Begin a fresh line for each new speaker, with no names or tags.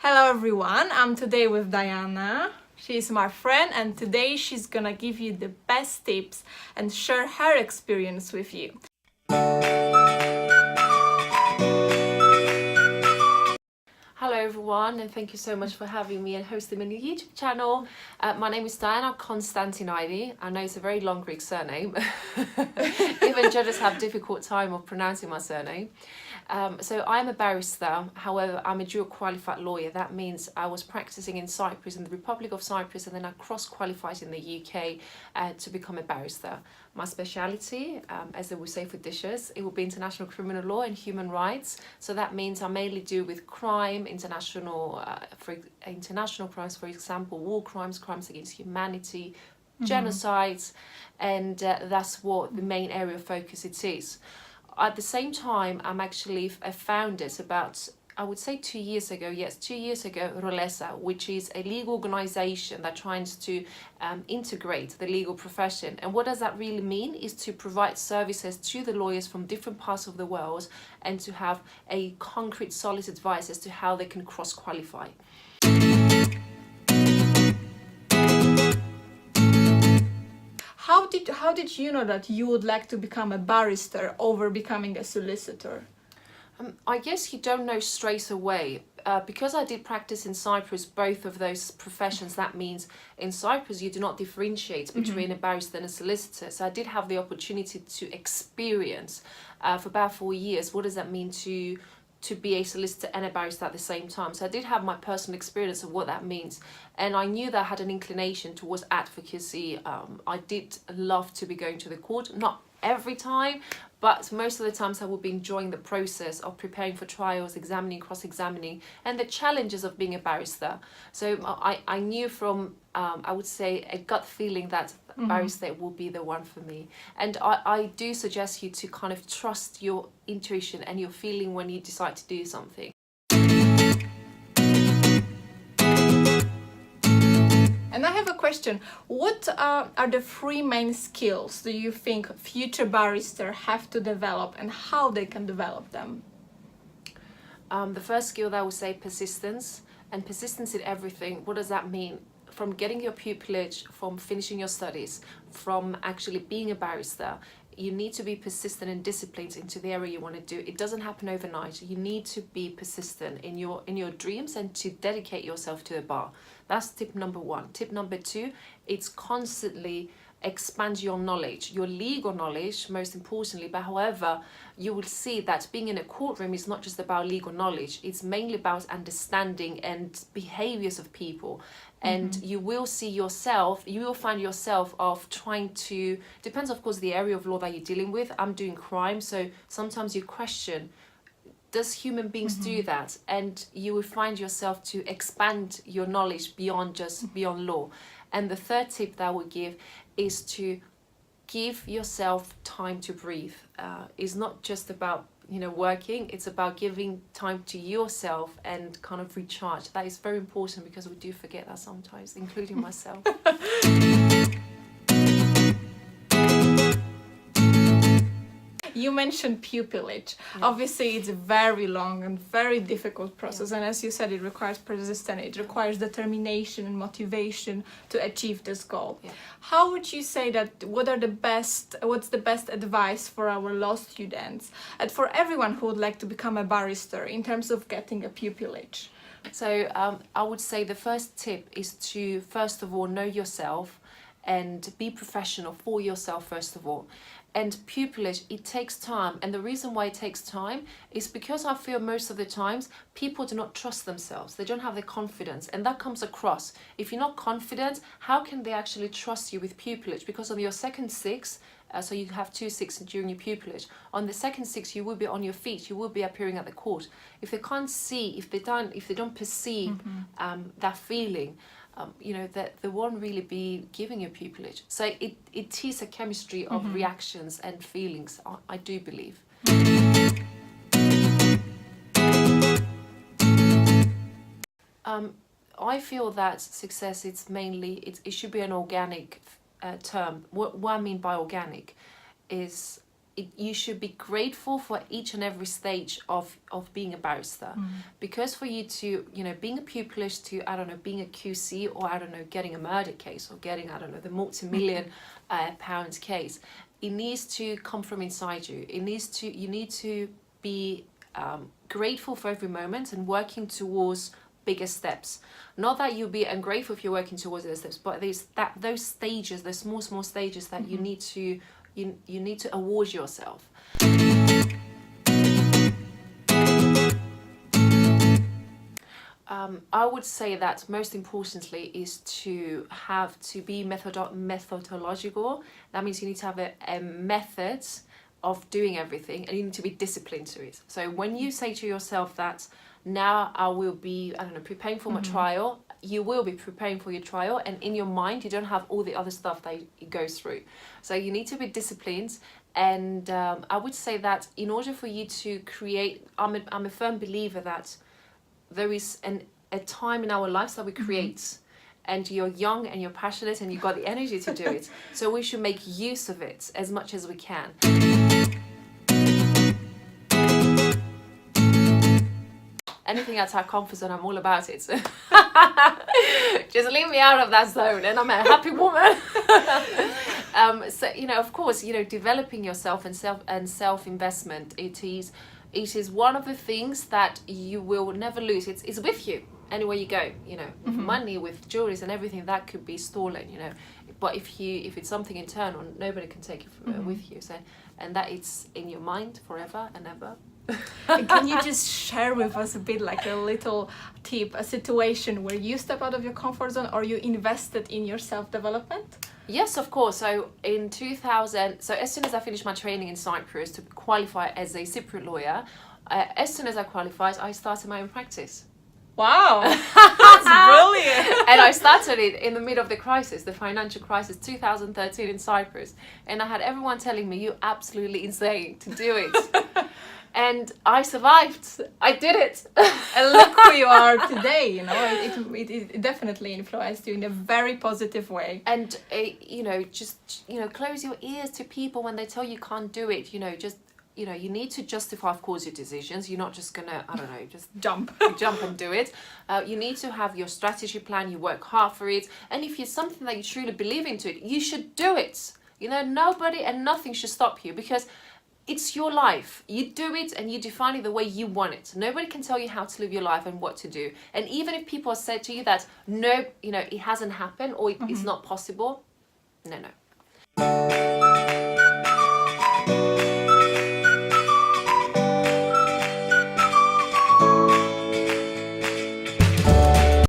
Hello everyone, I'm today with Diana. She's my friend and today she's gonna give you the best tips and share her experience with you.
Hello everyone, and thank you so much for having me and hosting my new YouTube channel. My name is Diana Constantinide. I know it's a very long Greek surname. Even judges have difficult time of pronouncing my surname. So I'm a barrister, however I'm a dual qualified lawyer. That means I was practicing in Cyprus, in the Republic of Cyprus, and then I cross-qualified in the UK to become a barrister. My speciality, as they would say for dishes, it will be international criminal law and human rights. So that means I mainly deal with crime, international crimes, for example, war crimes, crimes against humanity, genocides, and that's what the main area of focus it is. At the same time, I'm actually a founder about, I would say 2 years ago, Rolesa, which is a legal organization that tries to integrate the legal profession. And what does that really mean is to provide services to the lawyers from different parts of the world and to have a concrete, solid advice as to how they can cross-qualify.
How did you know that you would like to become a barrister over becoming a solicitor?
I guess you don't know straight away. Because I did practice in Cyprus, both of those professions, that means in Cyprus you do not differentiate between a barrister and a solicitor. So I did have the opportunity to experience for about 4 years what does that mean to be a solicitor and a barrister at the same time. So I did have my personal experience of what that means, and I knew that I had an inclination towards advocacy. I did love to be going to the court, not every time, but most of the times I would be enjoying the process of preparing for trials, examining, cross-examining, and the challenges of being a barrister. So I knew from, I would say, a gut feeling that barrister will be the one for me. And I do suggest you to kind of trust your intuition and your feeling when you decide to do something.
And I have a question. What are the 3 main skills do you think future barristers have to develop and how they can develop them?
The first skill that I would say persistence, and persistence in everything. What does that mean? From getting your pupillage, from finishing your studies, from actually being a barrister, you need to be persistent and disciplined into the area you want to do. It doesn't happen overnight. You need to be persistent in your dreams and to dedicate yourself to the bar. That's tip number 1. Tip number 2, it's constantly expand your knowledge, your legal knowledge, most importantly. But however, you will see that being in a courtroom is not just about legal knowledge. It's mainly about understanding and behaviors of people. And you will see yourself, you will find yourself of trying to, depends of course the area of law that you're dealing with. I'm doing crime, so sometimes you question, does human beings do that? And you will find yourself to expand your knowledge beyond beyond law. And the third tip that I would give is to give yourself time to breathe. It's not just about working, it's about giving time to yourself and kind of recharge. That is very important because we do forget that sometimes, including myself.
You mentioned pupillage. Yeah. Obviously, it's a very long and very difficult process. Yeah. And as you said, it requires persistence, it requires determination and motivation to achieve this goal. Yeah. How would you say that, what's the best advice for our law students and for everyone who would like to become a barrister in terms of getting a pupillage?
So I would say the first tip is to, first of all, know yourself and be professional for yourself, first of all. And pupillage, it takes time. And the reason why it takes time is because I feel most of the times people do not trust themselves. They don't have the confidence, and that comes across. If you're not confident, how can they actually trust you with pupillage? Because on your second 6, so you have 2 6 during your pupillage. On the second 6, you will be on your feet. You will be appearing at the court. If they can't see, if they don't perceive that feeling, that they won't really be giving you pupillage. So it is a chemistry of reactions and feelings, I do believe. I feel that success, it's mainly, it should be an organic term. What I mean by organic is you should be grateful for each and every stage of being a barrister. Because for you to, you know, being a pupillage to, I don't know, being a QC, or I don't know, getting a murder case, or getting, I don't know, the multi-million pounds case, it needs to come from inside you. You need to be grateful for every moment and working towards bigger steps. Not that you'll be ungrateful if you're working towards those steps, but those stages, those small stages that you need to you need to award yourself. I would say that most importantly is to be methodological. That means you need to have a method of doing everything, and you need to be disciplined to it. So when you say to yourself that now I will be, I don't know, preparing for my trial, you will be preparing for your trial, and in your mind you don't have all the other stuff that it goes through. So you need to be disciplined, and I would say that in order for you to create, I'm a firm believer that there is a time in our lives that we create, and you're young and you're passionate and you've got the energy to do it. So we should make use of it as much as we can. Anything outside comfort zone, I'm all about it. Just leave me out of that zone and I'm a happy woman. So, you know, of course, you know, developing yourself and self-investment, it is one of the things that you will never lose. It's with you anywhere you go, you know, with money, with jewelry and everything that could be stolen, you know. But if it's something internal, nobody can take it with you. So, and that it's in your mind forever and ever.
Can you just share with us a bit, like a little tip, a situation where you step out of your comfort zone or you invested in your self-development?
Yes, of course. So in 2000, so as soon as I finished my training in Cyprus to qualify as a Cypriot lawyer, as soon as I qualified, I started my own practice.
Wow, that's brilliant.
And I started it in the middle of the crisis, the financial crisis, 2013 in Cyprus. And I had everyone telling me, you're absolutely insane to do it. And I survived. I did it.
And look who you are today, you know. It definitely influenced you in a very positive way.
And, you know, just, you know, close your ears to people when they tell you can't do it. You know, just, you know, you need to justify, of course, your decisions. You're not just going to, I don't know, just
jump
and do it. You need to have your strategy plan. You work hard for it. And if it's something that you truly believe into it, you should do it. You know, nobody and nothing should stop you, because it's your life. You do it and you define it the way you want it. Nobody can tell you how to live your life and what to do. And even if people have said to you that, no, you know, it hasn't happened or it's not possible, no.